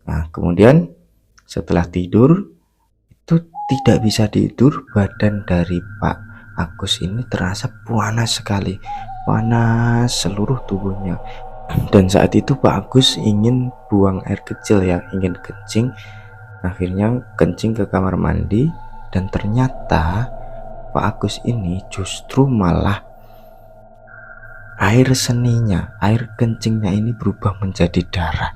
Nah, kemudian setelah tidur itu tidak bisa tidur, badan dari Pak Agus ini terasa panas sekali, panas seluruh tubuhnya. Dan saat itu Pak Agus ingin buang air kecil ya, ingin kencing. Akhirnya kencing ke kamar mandi, dan ternyata Pak Agus ini justru malah air seninya, air kencingnya ini berubah menjadi darah.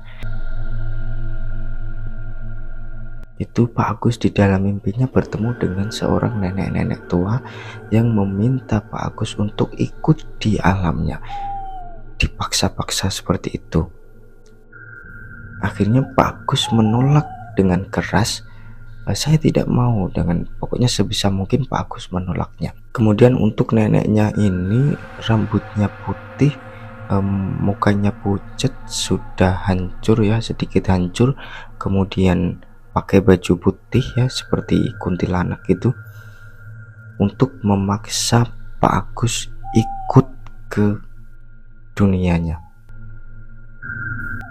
Itu Pak Agus di dalam mimpinya bertemu dengan seorang nenek-nenek tua yang meminta Pak Agus untuk ikut di alamnya. Dipaksa-paksa seperti itu. Akhirnya Pak Agus menolak dengan keras. Saya tidak mau, dengan pokoknya sebisa mungkin Pak Agus menolaknya. Kemudian untuk neneknya ini rambutnya putih, mukanya pucat, sudah hancur ya, sedikit hancur. Kemudian pakai baju putih ya, seperti kuntilanak itu, untuk memaksa Pak Agus ikut ke dunianya.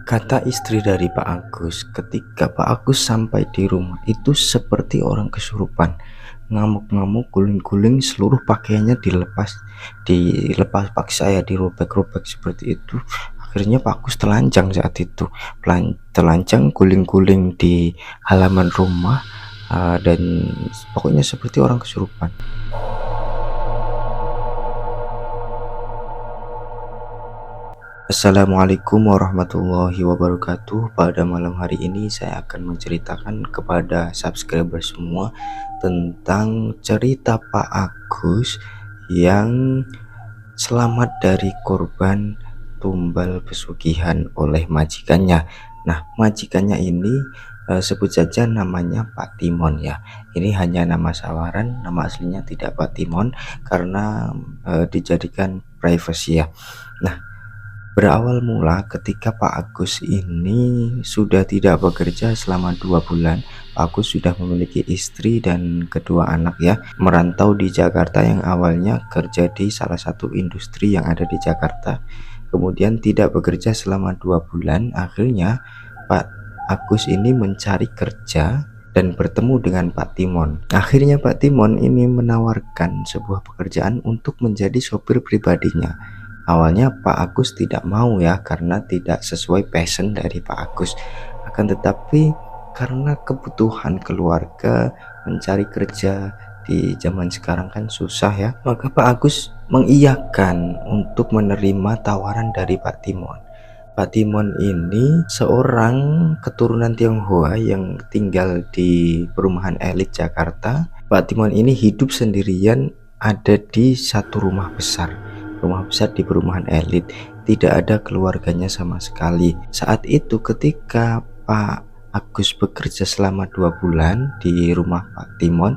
Kata istri dari Pak Agus, ketika Pak Agus sampai di rumah itu seperti orang kesurupan, ngamuk-ngamuk, guling-guling, seluruh pakaiannya dilepas paksa ya, dirobek-robek seperti itu. Akhirnya Pak Agus telanjang saat itu, telanjang, guling-guling di halaman rumah, dan pokoknya seperti orang kesurupan. Assalamualaikum warahmatullahi wabarakatuh. Pada malam hari ini saya akan menceritakan kepada subscriber semua tentang cerita Pak Agus yang selamat dari korban tumbal pesugihan oleh majikannya. Nah, majikannya ini sebut saja namanya Pak Timon ya. Ini hanya nama samaran, nama aslinya tidak Pak Timon karena dijadikan privacy ya. Nah, berawal mula ketika Pak Agus ini sudah tidak bekerja selama 2 bulan. Pak Agus sudah memiliki istri dan kedua anak ya, merantau di Jakarta yang awalnya kerja di salah satu industri yang ada di Jakarta. Kemudian tidak bekerja selama 2 bulan. Akhirnya Pak Agus ini mencari kerja dan bertemu dengan Pak Timon. Akhirnya Pak Timon ini menawarkan sebuah pekerjaan untuk menjadi sopir pribadinya. Awalnya Pak Agus tidak mau ya, karena tidak sesuai passion dari Pak Agus. Akan tetapi karena kebutuhan keluarga, mencari kerja di zaman sekarang kan susah ya, maka Pak Agus mengiyakan untuk menerima tawaran dari Pak Timon. Pak Timon ini seorang keturunan Tionghoa yang tinggal di perumahan elit Jakarta. Pak Timon ini hidup sendirian, ada di satu rumah besar di perumahan elit, tidak ada keluarganya sama sekali. Saat itu ketika Pak Agus bekerja selama 2 bulan di rumah Pak Timon,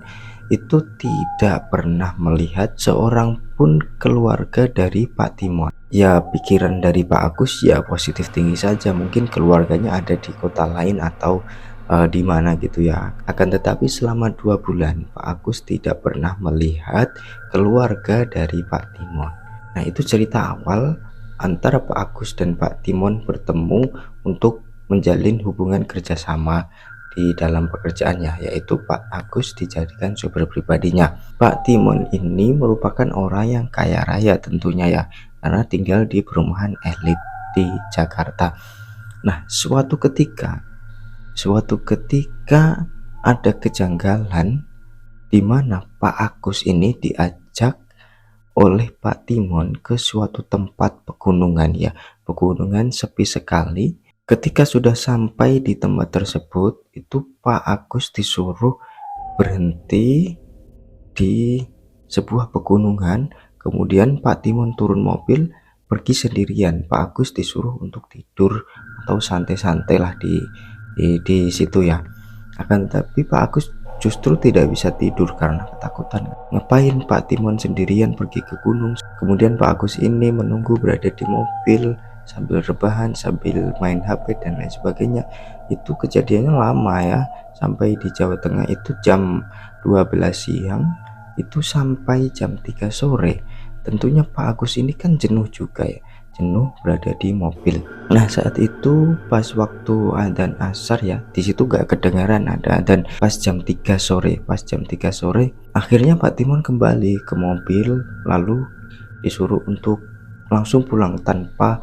itu tidak pernah melihat seorang pun keluarga dari Pak Timon. Ya, pikiran dari Pak Agus ya positif tinggi saja, mungkin keluarganya ada di kota lain atau di mana gitu ya. Akan tetapi selama 2 bulan Pak Agus tidak pernah melihat keluarga dari Pak Timon. Nah, itu cerita awal antara Pak Agus dan Pak Timon bertemu untuk menjalin hubungan kerjasama di dalam pekerjaannya, yaitu Pak Agus dijadikan sopir pribadinya. Pak Timon ini merupakan orang yang kaya raya tentunya ya, karena tinggal di perumahan elit di Jakarta. Nah, suatu ketika ada kejanggalan di mana Pak Agus ini diajak oleh Pak Timon ke suatu tempat pegunungan ya, pegunungan sepi sekali. Ketika sudah sampai di tempat tersebut, itu Pak Agus disuruh berhenti di sebuah pegunungan. Kemudian Pak Timon turun mobil pergi sendirian. Pak Agus disuruh untuk tidur atau santai-santai lah di situ ya. Akan tetapi Pak Agus justru tidak bisa tidur karena ketakutan. Ngapain Pak Timon sendirian pergi ke gunung? Kemudian Pak Agus ini menunggu berada di mobil sambil rebahan, sambil main HP dan lain sebagainya. Itu kejadiannya lama ya, sampai di Jawa Tengah itu jam 12 siang, itu sampai jam 3 sore. Tentunya Pak Agus ini kan jenuh juga ya. jenuh berada di mobil. Nah saat itu pas waktu adzan asar ya, di situ gak kedengaran ada adzan. Pas jam 3 sore, akhirnya Pak Timon kembali ke mobil, lalu disuruh untuk langsung pulang tanpa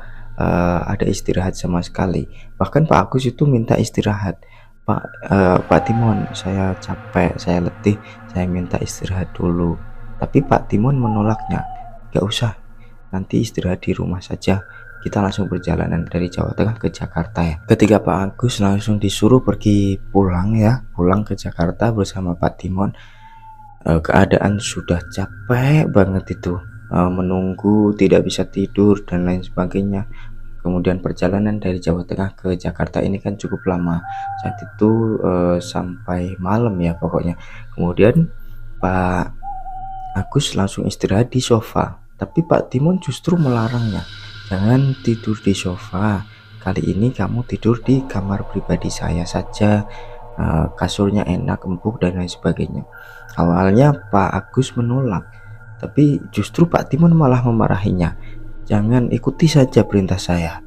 ada istirahat sama sekali. Bahkan Pak Agus itu minta istirahat. Pak Timon, saya capek, saya letih, saya minta istirahat dulu. Tapi Pak Timon menolaknya. Gak usah, nanti istirahat di rumah saja, kita langsung perjalanan dari Jawa Tengah ke Jakarta ya. Ketika Pak Agus langsung disuruh pergi pulang ke Jakarta bersama Pak Timon, keadaan sudah capek banget itu, menunggu, tidak bisa tidur dan lain sebagainya. Kemudian perjalanan dari Jawa Tengah ke Jakarta ini kan cukup lama, saat itu sampai malam ya pokoknya. Kemudian Pak Agus langsung istirahat di sofa, tapi Pak Timon justru melarangnya. Jangan tidur di sofa, kali ini kamu tidur di kamar pribadi saya saja, kasurnya enak, empuk dan lain sebagainya. Awalnya Pak Agus menolak, tapi justru Pak Timon malah memarahinya. Jangan ikuti saja perintah saya,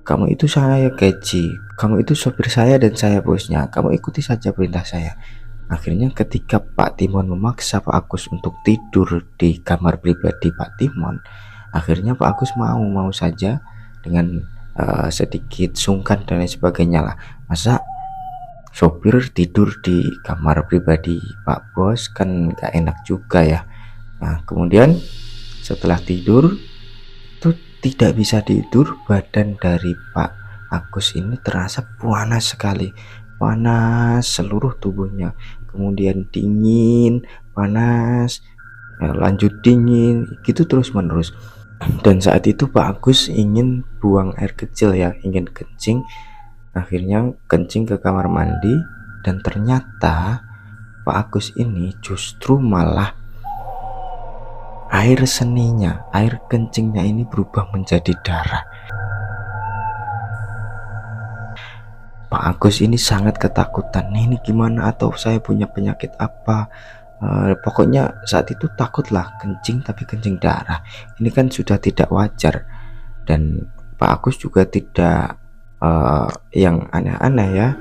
kamu itu saya gaji, kamu itu sopir saya dan saya bosnya, kamu ikuti saja perintah saya. Akhirnya ketika Pak Timon memaksa Pak Agus untuk tidur di kamar pribadi Pak Timon, akhirnya Pak Agus mau saja dengan sedikit sungkan dan lain sebagainya lah. Masa sopir tidur di kamar pribadi Pak Bos, kan gak enak juga ya. Nah kemudian setelah tidur itu tidak bisa tidur, badan dari Pak Agus ini terasa panas sekali, panas seluruh tubuhnya, kemudian dingin, panas, lanjut dingin, gitu terus menerus. Dan saat itu Pak Agus ingin buang air kecil ya, ingin kencing. Akhirnya kencing ke kamar mandi, dan ternyata Pak Agus ini justru malah air seninya, air kencingnya ini berubah menjadi darah. Pak Agus ini sangat ketakutan, ini gimana, atau saya punya penyakit apa. Pokoknya saat itu takutlah, kencing tapi kencing darah, ini kan sudah tidak wajar. Dan Pak Agus juga tidak yang aneh-aneh ya,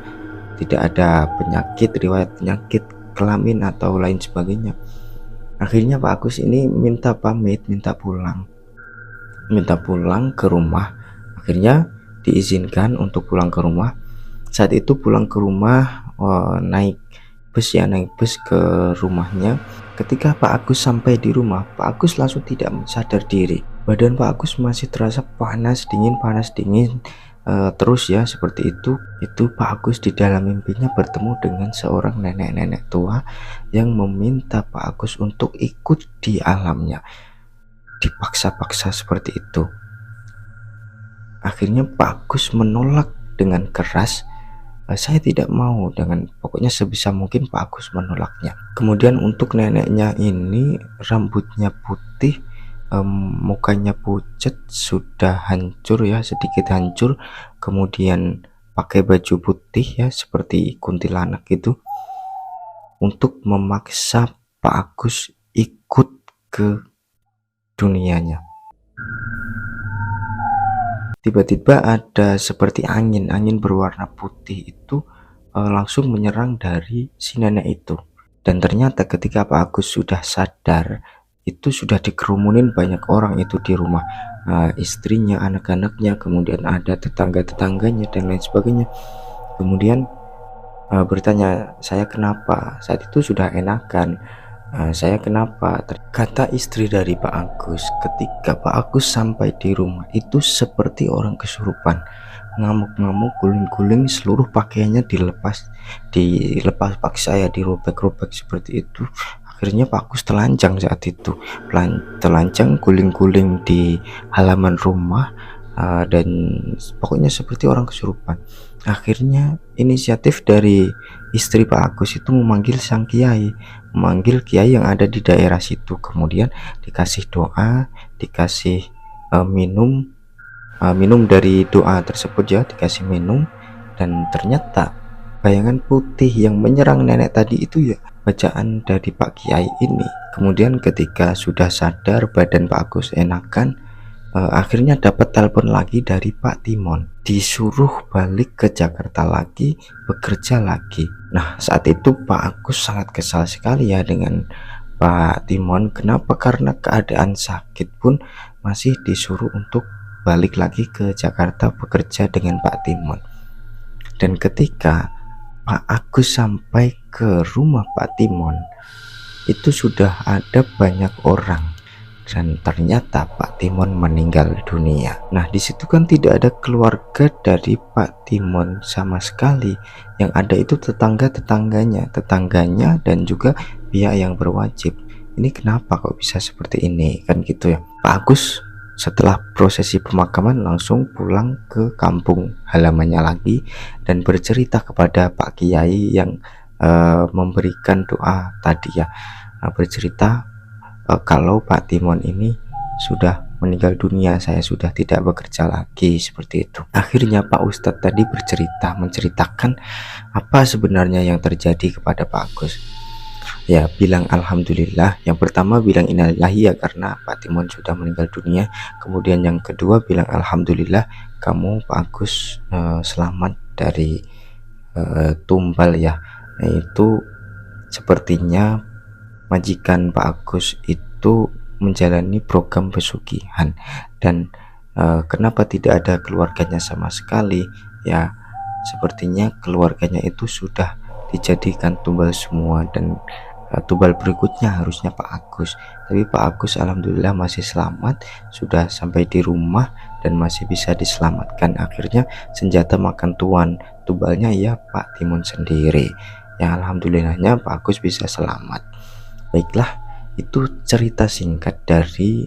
tidak ada penyakit, riwayat penyakit kelamin atau lain sebagainya. Akhirnya Pak Agus ini minta pamit, minta pulang ke rumah. Akhirnya diizinkan untuk pulang ke rumah. Saat itu pulang ke rumah, naik bus ke rumahnya. Ketika Pak Agus sampai di rumah, Pak Agus langsung tidak sadar diri. Badan Pak Agus masih terasa panas dingin, terus ya seperti itu. Itu Pak Agus di dalam mimpinya bertemu dengan seorang nenek-nenek tua yang meminta Pak Agus untuk ikut di alamnya, dipaksa-paksa seperti itu. Akhirnya Pak Agus menolak dengan keras, saya tidak mau, dengan pokoknya sebisa mungkin Pak Agus menolaknya. Kemudian untuk neneknya ini rambutnya putih, mukanya pucat, sudah hancur ya, sedikit hancur, kemudian pakai baju putih ya seperti kuntilanak gitu, untuk memaksa Pak Agus ikut ke dunianya. Tiba-tiba ada seperti angin berwarna putih itu langsung menyerang dari si nenek itu. Dan ternyata ketika Pak Agus sudah sadar, itu sudah dikerumunin banyak orang itu di rumah, istrinya, anak-anaknya, kemudian ada tetangga-tetangganya dan lain sebagainya. Kemudian bertanya, saya kenapa? Saat itu sudah enakan. Saya kenapa? Kata istri dari Pak Agus, ketika Pak Agus sampai di rumah itu seperti orang kesurupan, ngamuk-ngamuk, guling-guling, seluruh pakaiannya dilepas paksa ya, dirobek-robek seperti itu. Akhirnya Pak Agus telanjang saat itu, telanjang guling-guling di halaman rumah, dan pokoknya seperti orang kesurupan. Akhirnya inisiatif dari istri Pak Agus itu memanggil sang kiai, memanggil kiai yang ada di daerah situ. Kemudian dikasih doa, dikasih minum dari doa tersebut ya, dikasih minum. Dan ternyata bayangan putih yang menyerang nenek tadi itu ya bacaan dari Pak Kiai ini. Kemudian ketika sudah sadar, badan Pak Agus enakan, akhirnya dapat telepon lagi dari Pak Timon, disuruh balik ke Jakarta lagi, bekerja lagi. Nah, saat itu Pak Agus sangat kesal sekali ya dengan Pak Timon. Kenapa? Karena keadaan sakit pun masih disuruh untuk balik lagi ke Jakarta bekerja dengan Pak Timon. Dan ketika Pak Agus sampai ke rumah Pak Timon, itu sudah ada banyak orang, dan ternyata Pak Timon meninggal dunia. Nah, disitu kan tidak ada keluarga dari Pak Timon sama sekali. Yang ada itu tetangganya dan juga pihak yang berwajib. Ini kenapa kok bisa seperti ini, kan gitu ya. Pak Agus setelah prosesi pemakaman langsung pulang ke kampung halamannya lagi dan bercerita kepada Pak Kiai yang memberikan doa tadi ya. Bercerita kalau Pak Timon ini sudah meninggal dunia, saya sudah tidak bekerja lagi, seperti itu. Akhirnya Pak Ustadz tadi menceritakan apa sebenarnya yang terjadi kepada Pak Agus. Ya, bilang alhamdulillah. Yang pertama bilang innalillahi ya, karena Pak Timon sudah meninggal dunia. Kemudian yang kedua bilang alhamdulillah kamu Pak Agus selamat dari tumbal ya. Nah, itu sepertinya majikan Pak Agus itu menjalani program pesugihan. Dan kenapa tidak ada keluarganya sama sekali ya, sepertinya keluarganya itu sudah dijadikan tumbal semua, dan tumbal berikutnya harusnya Pak Agus. Tapi Pak Agus alhamdulillah masih selamat, sudah sampai di rumah dan masih bisa diselamatkan. Akhirnya senjata makan tuan tumbalnya ya Pak Timon sendiri. Ya alhamdulillahnya Pak Agus bisa selamat. Baiklah, itu cerita singkat dari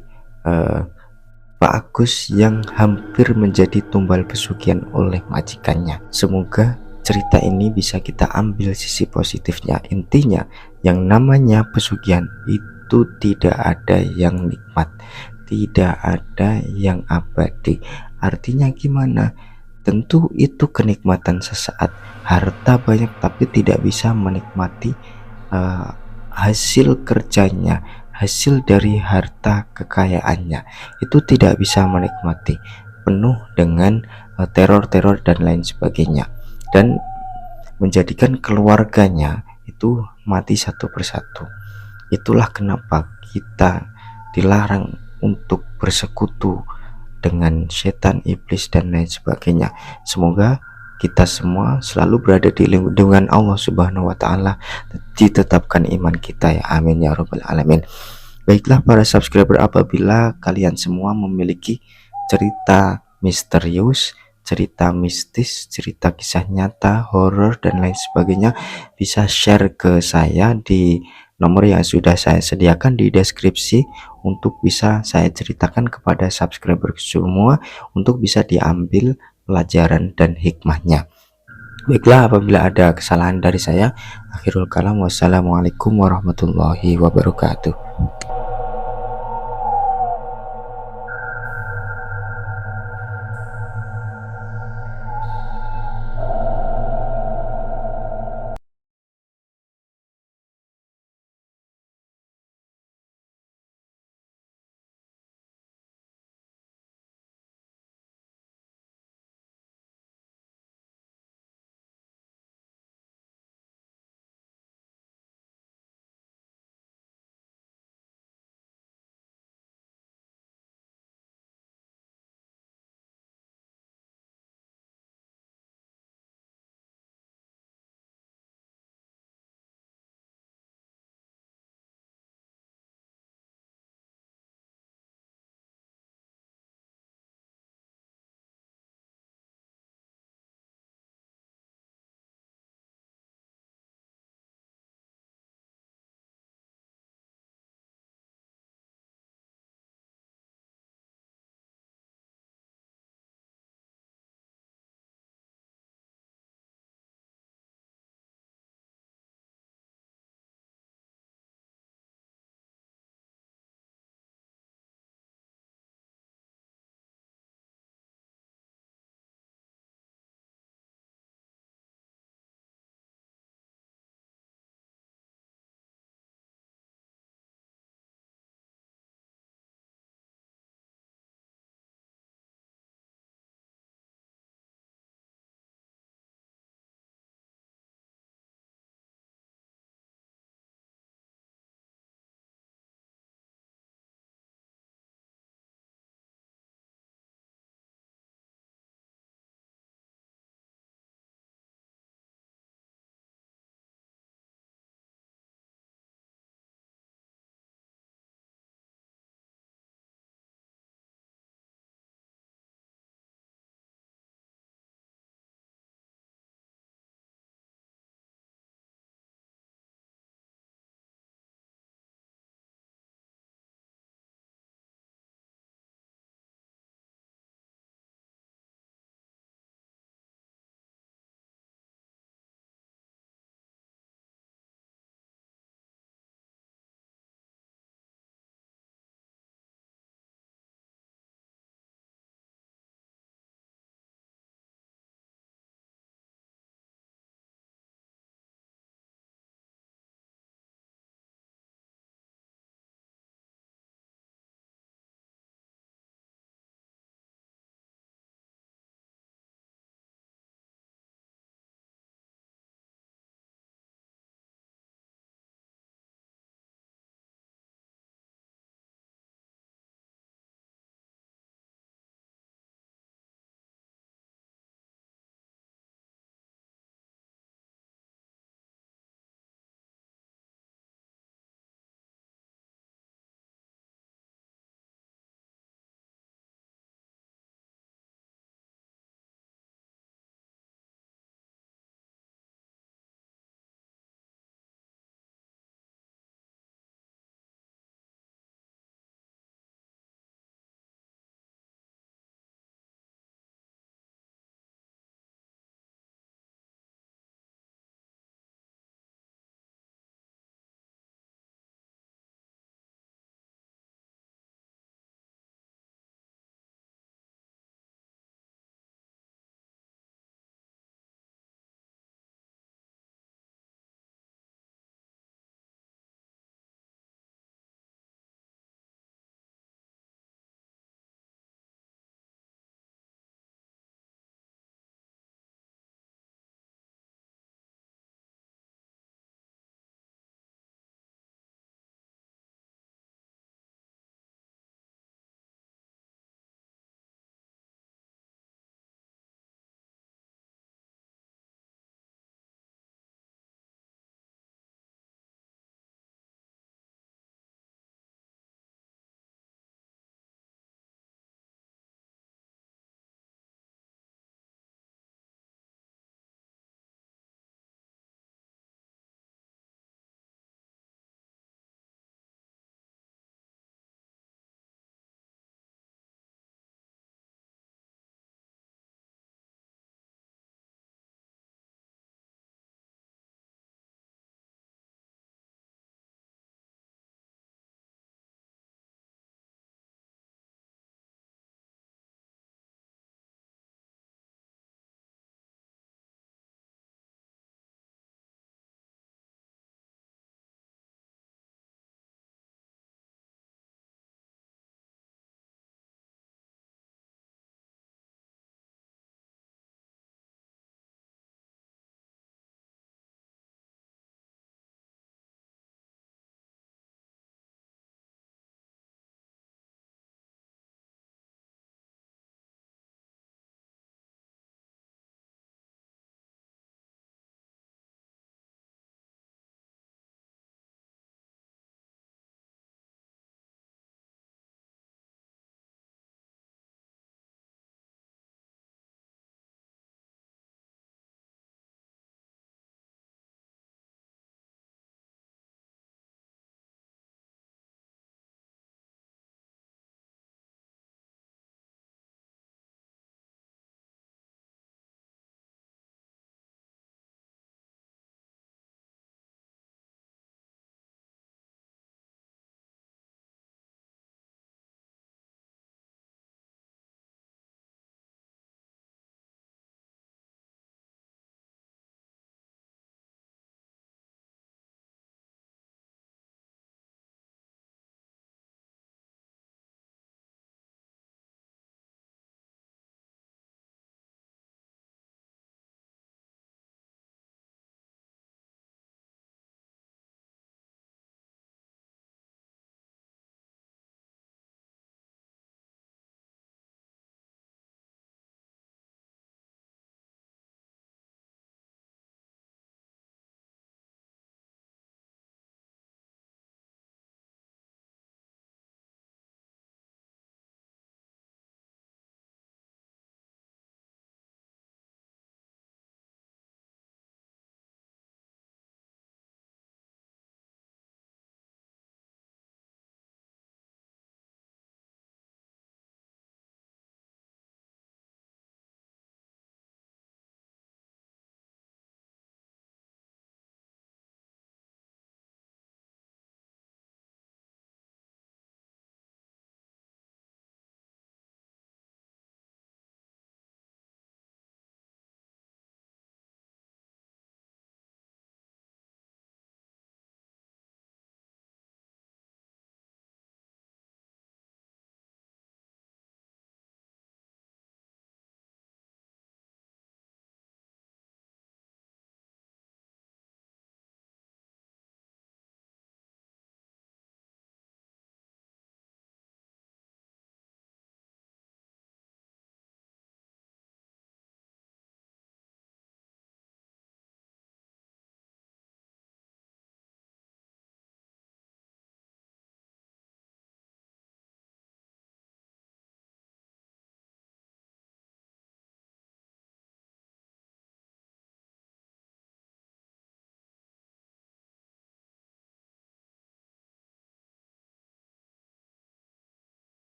Pak Agus yang hampir menjadi tumbal pesugihan oleh majikannya. Semoga cerita ini bisa kita ambil sisi positifnya. Intinya yang namanya pesugihan itu tidak ada yang nikmat, tidak ada yang abadi. Artinya gimana? Tentu itu kenikmatan sesaat, harta banyak tapi tidak bisa menikmati hasil kerjanya, hasil dari harta kekayaannya. Itu tidak bisa menikmati, penuh dengan teror-teror dan lain sebagainya, dan menjadikan keluarganya itu mati satu persatu. Itulah kenapa kita dilarang untuk bersekutu dengan setan, iblis dan lain sebagainya. Semoga kita semua selalu berada di lindungan Allah Subhanahu wa taala, ditetapkan iman kita ya, amin ya rabbal alamin. Baiklah para subscriber, apabila kalian semua memiliki cerita misterius, cerita mistis, cerita kisah nyata, horor dan lain sebagainya, bisa share ke saya di nomor yang sudah saya sediakan di deskripsi, untuk bisa saya ceritakan kepada subscriber semua untuk bisa diambil pelajaran dan hikmahnya. Baiklah, apabila ada kesalahan dari saya, akhirul kalam, wassalamualaikum warahmatullahi wabarakatuh.